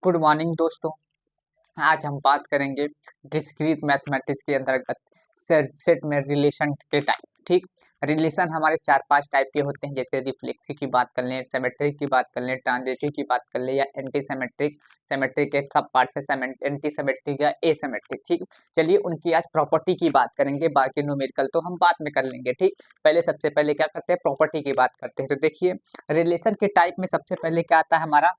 Good morning दोस्तों। आज हम बात करेंगे डिस्क्रीट मैथमेटिक्स के अंतर्गत सेट में रिलेशन के टाइप। ठीक, रिलेशन हमारे 4-5 टाइप के होते हैं, जैसे रिफ्लेक्सिव की बात कर लें, सिमेट्रिक की बात कर लें, ट्रांजिटिव की बात कर लें, या एंटी सिमेट्रिक। सिमेट्रिक एक सब पार्ट है, एंटी सिमेट्रिक या एसिमेट्रिक। ठीक, चलिए उनकी आज प्रॉपर्टी की बात करेंगे, बाकी न्यूमेरिकल तो हम बाद में कर लेंगे। ठीक, पहले सबसे पहले क्या करते हैं, प्रॉपर्टी की बात करते हैं। तो देखिए रिलेशन के टाइप में सबसे पहले क्या आता है, हमारा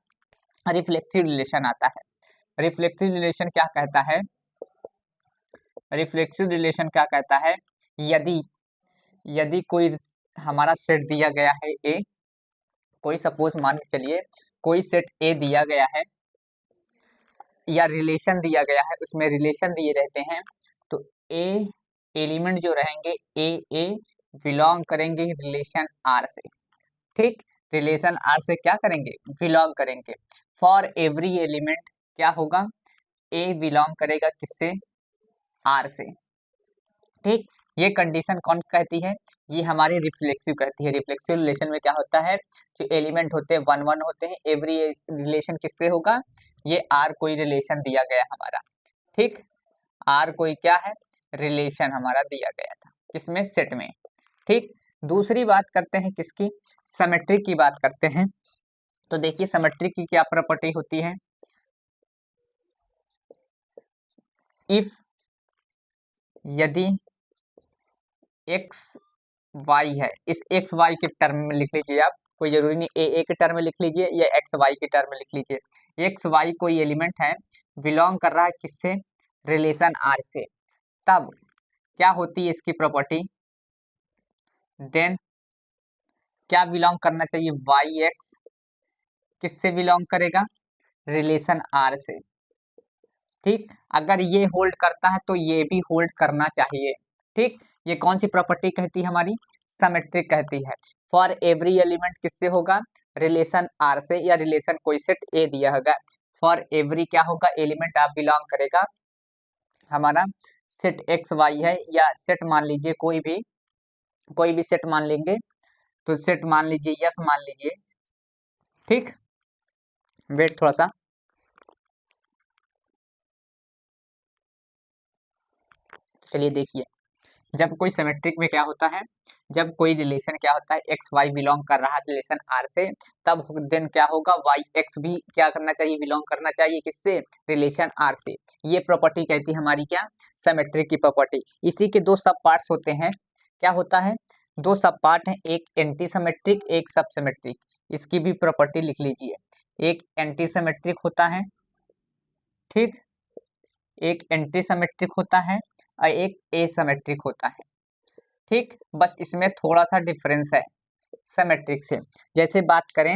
रिफ्लेक्सिव रिलेशन आता है। रिफ्लेक्सिव रिलेशन क्या कहता है, रिफ्लेक्सिव रिलेशन क्या कहता है, यदि यदि कोई हमारा सेट दिया गया है ए, कोई सपोज मान के चलिए कोई सेट ए दिया गया है या रिलेशन दिया गया है, उसमें रिलेशन दिए रहते हैं, तो ए एलिमेंट जो रहेंगे ए ए बिलोंग करेंगे रिलेशन आर से। ठीक, रिलेशन आर से क्या करेंगे, बिलोंग करेंगे। फॉर एवरी एलिमेंट क्या होगा, ए बिलोंग करेगा किससे, आर से। ठीक, ये कंडीशन कौन कहती है, ये हमारी रिफ्लेक्सिव कहती है। रिफ्लेक्सिव रिलेशन में क्या होता है, जो एलिमेंट होते हैं 1-1 होते हैं, एवरी रिलेशन किससे होगा, ये आर कोई रिलेशन दिया गया हमारा। ठीक, आर कोई क्या है, रिलेशन हमारा दिया गया था किसमें, सेट में। ठीक, दूसरी बात करते हैं किसकी, सिमेट्रिक की बात करते हैं। तो देखिए सिमेट्रिक की क्या प्रॉपर्टी होती है, इफ यदि एक्स वाई है, इस एक्स वाई के टर्म में लिख लीजिए आप, कोई जरूरी नहीं ए के टर्म में लिख लीजिए या एक्स वाई के टर्म में लिख लीजिए। एक्स वाई कोई एलिमेंट है, बिलोंग कर रहा है किससे, रिलेशन आर से, तब क्या होती है इसकी प्रॉपर्टी, देन क्या बिलोंग करना चाहिए, वाई एक्स किससे बिलोंग करेगा, रिलेशन आर से। ठीक, अगर ये होल्ड करता है तो ये भी होल्ड करना चाहिए। ठीक, ये कौन सी प्रॉपर्टी कहती है, हमारी सिमेट्रिक कहती है। फॉर एवरी एलिमेंट किससे होगा, रिलेशन आर से, या रिलेशन कोई सेट ए दिया होगा। फॉर एवरी क्या होगा, एलिमेंट आप बिलोंग करेगा हमारा सेट एक्स वाई है, या सेट मान लीजिए कोई भी सेट मान लेंगे, तो सेट मान लीजिए यस मान लीजिए। ठीक, वेट थोड़ा सा, चलिए देखिए जब कोई सिमेट्रिक में क्या होता है, जब कोई रिलेशन क्या होता है, एक्स वाई बिलोंग कर रहा है रिलेशन आर से, तब देन क्या होगा, वाई एक्स भी क्या करना चाहिए, बिलोंग करना चाहिए किससे, रिलेशन आर से। ये प्रॉपर्टी कहती है हमारी क्या, सिमेट्रिक की प्रॉपर्टी। इसी के दो सब पार्ट्स होते हैं, क्या होता है, दो सब पार्ट हैं, एक एंटी सिमेट्रिक एक सब सिमेट्रिक। इसकी भी प्रॉपर्टी लिख लीजिए, एक एंटी सिमेट्रिक होता है, ठीक, एक एंटी सिमेट्रिक होता है और एक एसिमेट्रिक होता है। ठीक, बस इसमें थोड़ा सा डिफरेंस है सिमेट्रिक से। जैसे बात करें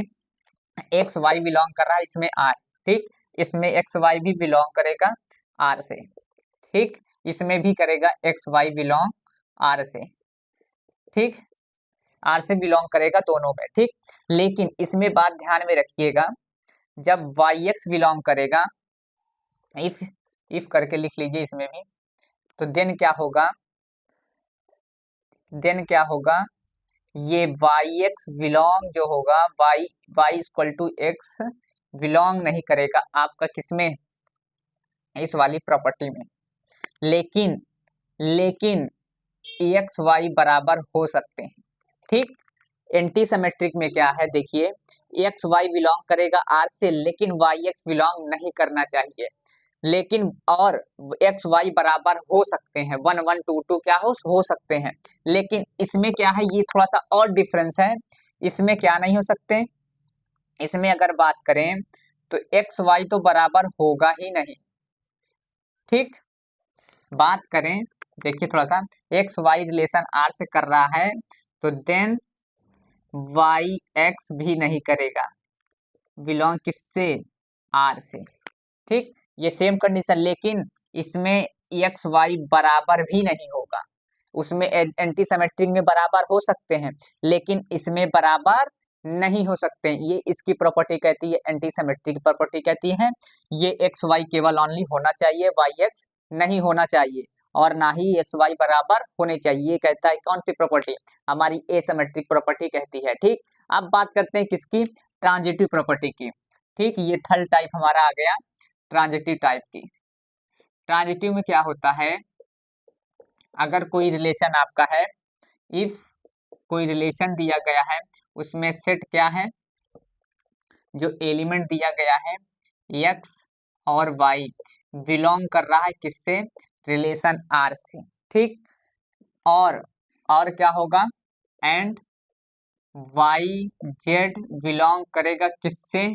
एक्स वाई बिलोंग कर रहा है इसमें आर, ठीक, इसमें एक्स वाई भी बिलोंग करेगा आर से। ठीक, इसमें भी करेगा एक्स वाई बिलोंग आर से। ठीक, आर से बिलोंग करेगा दोनों में। ठीक, लेकिन इसमें बात ध्यान में रखिएगा, जब वाई एक्स बिलोंग करेगा, इफ करके लिख लीजिए इसमें भी, तो देन क्या होगा, ये वाई एक्स बिलोंग जो होगा, y equal to x belong नहीं करेगा आपका किसमें, इस वाली प्रॉपर्टी में। लेकिन एक्स वाई बराबर हो सकते हैं। ठीक, एंटी सिमेट्रिक में क्या है, देखिए एक्स वाई बिलोंग करेगा आर से, लेकिन वाई एक्स बिलोंग नहीं करना चाहिए। लेकिन और एक्स वाई बराबर हो सकते हैं, 1-1, 2-2 क्या हो सकते हैं। लेकिन इसमें क्या है, ये थोड़ा सा और डिफरेंस है, इसमें क्या नहीं हो सकते, इसमें अगर बात करें तो एक्स वाई तो बराबर होगा ही नहीं। ठीक, बात करें, देखिए थोड़ा सा, एक्स वाई रिलेशन आर से कर रहा है, तो देन वाई एक्स भी नहीं करेगा, बिलोंग किससे, आर से। ठीक, ये सेम कंडीशन, लेकिन इसमें एक्स वाई बराबर भी नहीं होगा। उसमें एंटी सिमेट्रिक में बराबर हो सकते हैं, लेकिन इसमें बराबर नहीं हो सकते। ये इसकी प्रॉपर्टी कहती है, एंटी सिमेट्रिक प्रॉपर्टी कहती है, ये एक्स वाई केवल ओनली होना चाहिए, वाई एक्स नहीं होना चाहिए, और ना ही एक्स वाई बराबर होने चाहिए। ये कहता है कौन सी प्रॉपर्टी, हमारी एसिमेट्रिक प्रॉपर्टी कहती है। ठीक, अब बात करते हैं किसकी, ट्रांजिटिव प्रॉपर्टी की। ठीक, ये थर्ड टाइप हमारा आ गया ट्रांजिटिव टाइप की। ट्रांजिटिव में क्या होता है, अगर कोई रिलेशन आपका है, इफ कोई रिलेशन दिया गया है, उसमें सेट क्या है, जो एलिमेंट दिया गया है x और y बिलोंग कर रहा है किससे, रिलेशन R से। ठीक, और क्या होगा, एंड y z बिलोंग करेगा किससे,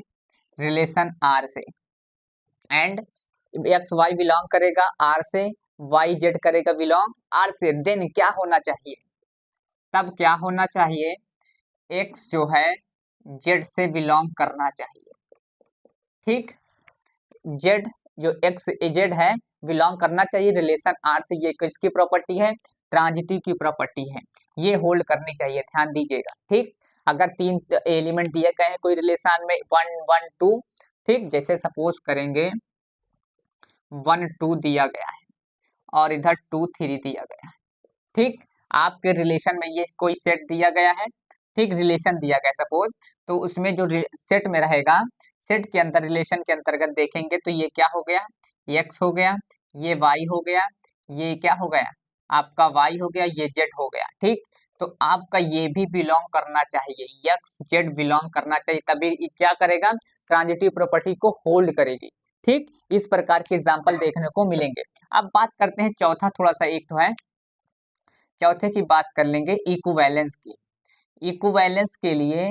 रिलेशन R से। एंड एक्स वाई बिलोंग करेगा R से, वाई जेड करेगा बिलोंग R से। देन क्या होना चाहिए, तब क्या होना चाहिए, x जो है z से बिलोंग करना चाहिए। ठीक, z जो x z है बिलोंग करना चाहिए रिलेशन R से। ये किसकी प्रॉपर्टी है, ट्रांजिटिव की प्रॉपर्टी है, ये होल्ड करनी चाहिए, ध्यान दीजिएगा। ठीक, अगर तीन एलिमेंट दिए गए हैं कोई रिलेशन में 1 1 2, ठीक, जैसे सपोज करेंगे 1 2 दिया गया है और इधर 2 3 दिया गया है। ठीक, आपके रिलेशन में ये कोई सेट दिया गया है, ठीक, रिलेशन दिया गया सपोज, तो उसमें जो सेट में रहेगा, सेट के अंदर रिलेशन के अंतर्गत देखेंगे तो ये क्या हो गया, x हो गया, ये y हो गया, ये क्या हो गया आपका y हो गया, ये z हो गया। ठीक, तो आपका ये भी बिलोंग करना चाहिए, x z बिलोंग करना चाहिए, तभी ये क्या करेगा, ट्रांजिटिव प्रॉपर्टी को होल्ड करेगी। ठीक, इस प्रकार के एग्जाम्पल देखने को मिलेंगे। अब बात करते हैं चौथा, थोड़ा सा एक तो है, चौथे की बात कर लेंगे इक्विवेलेंस की। इक्विवेलेंस के लिए,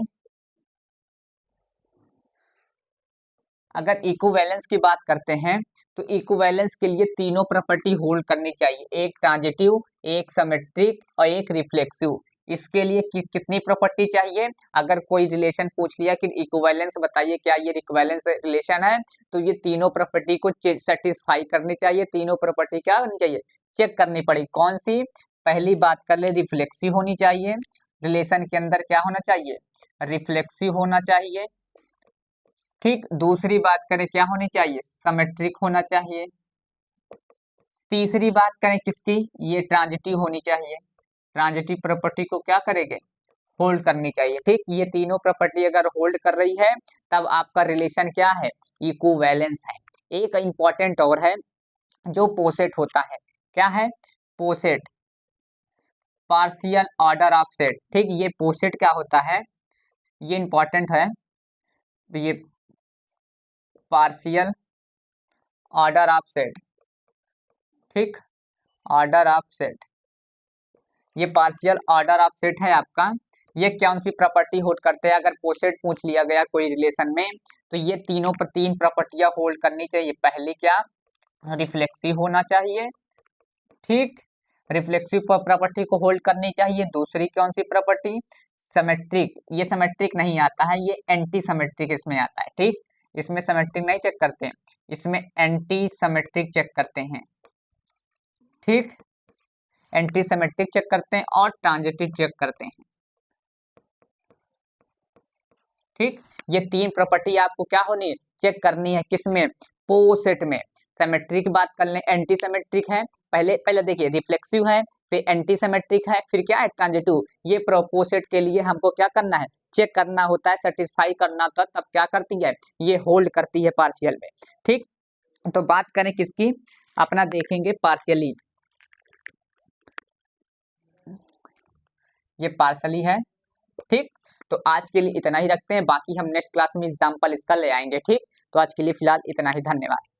अगर इक्विवेलेंस की बात करते हैं तो इक्विवेलेंस के लिए तीनों प्रॉपर्टी होल्ड करनी चाहिए, एक ट्रांजिटिव, एक सिमेट्रिक और एक रिफ्लेक्सिव। इसके लिए कितनी प्रॉपर्टी चाहिए, अगर कोई रिलेशन पूछ लिया कि इक्विवेलेंस बताइए क्या ये इक्विवेलेंस रिलेशन है, तो ये तीनों प्रॉपर्टी को सेटिस्फाई करनी चाहिए, तीनों प्रॉपर्टी क्या होनी चाहिए, चेक करनी पड़ेगी। कौन सी, पहली बात कर ले रिफ्लेक्सिव होनी चाहिए, रिलेशन के अंदर क्या होना चाहिए, रिफ्लेक्सिव होना चाहिए। ठीक, दूसरी बात करें क्या होनी चाहिए, सिमेट्रिक होना चाहिए। तीसरी बात करें किसकी, ये ट्रांजिटिव होनी चाहिए, ट्रांजिटिव प्रॉपर्टी को क्या करेंगे, होल्ड करनी चाहिए। ठीक, ये तीनों प्रॉपर्टी अगर होल्ड कर रही है तब आपका रिलेशन क्या है, इक्विवेलेंस है। एक इंपॉर्टेंट और है जो पोसेट होता है, क्या है, पोसेट, पार्शियल ऑर्डर ऑफ सेट। ठीक, ये पोसेट क्या होता है, ये इंपॉर्टेंट है, ये पार्शियल ऑर्डर ऑफ सेट। ठीक, ऑर्डर ऑफ सेट, ये पार्शियल ऑर्डर ऑफ सेट है आपका। ये कौन सी प्रॉपर्टी होल्ड करते हैं, अगर पोसेट पूछ लिया गया कोई रिलेशन में तो ये तीन प्रॉपर्टियां होल्ड करनी चाहिए। पहली क्या, रिफ्लेक्सिव होना चाहिए। ठीक, रिफ्लेक्सिव प्रॉपर्टी को होल्ड करनी चाहिए। दूसरी कौन सी प्रॉपर्टी, सिमेट्रिक, ये सिमेट्रिक नहीं आता है, ये एंटी सिमेट्रिक इसमें आता है। ठीक, इसमें सिमेट्रिक नहीं चेक करते हैं, इसमें एंटी सिमेट्रिक चेक करते हैं। ठीक, एंटी सिमेट्रिक चेक करते हैं और ट्रांजिटिव चेक करते हैं। ठीक, ये तीन प्रॉपर्टी आपको क्या होनी है, चेक करनी है, किसमें, पोसेट में। सिमेट्रिक की बात कर लें, एंटी सिमेट्रिक है, पहले देखिए रिफ्लेक्सिव है, फिर एंटी सिमेट्रिक है, फिर क्या है ट्रांजिटिव। ये पोसेट के लिए हमको क्या करना है, चेक करना होता है, सेटिस्फाई करना होता है, तब क्या करती है, ये होल्ड करती है पार्शियल में। ठीक, तो बात करें किसकी, अपना देखेंगे पार्शियली, ये पार्शियली है। ठीक, तो आज के लिए इतना ही रखते हैं, बाकी हम नेक्स्ट क्लास में एग्जाम्पल इसका ले आएंगे। ठीक, तो आज के लिए फिलहाल इतना ही, धन्यवाद।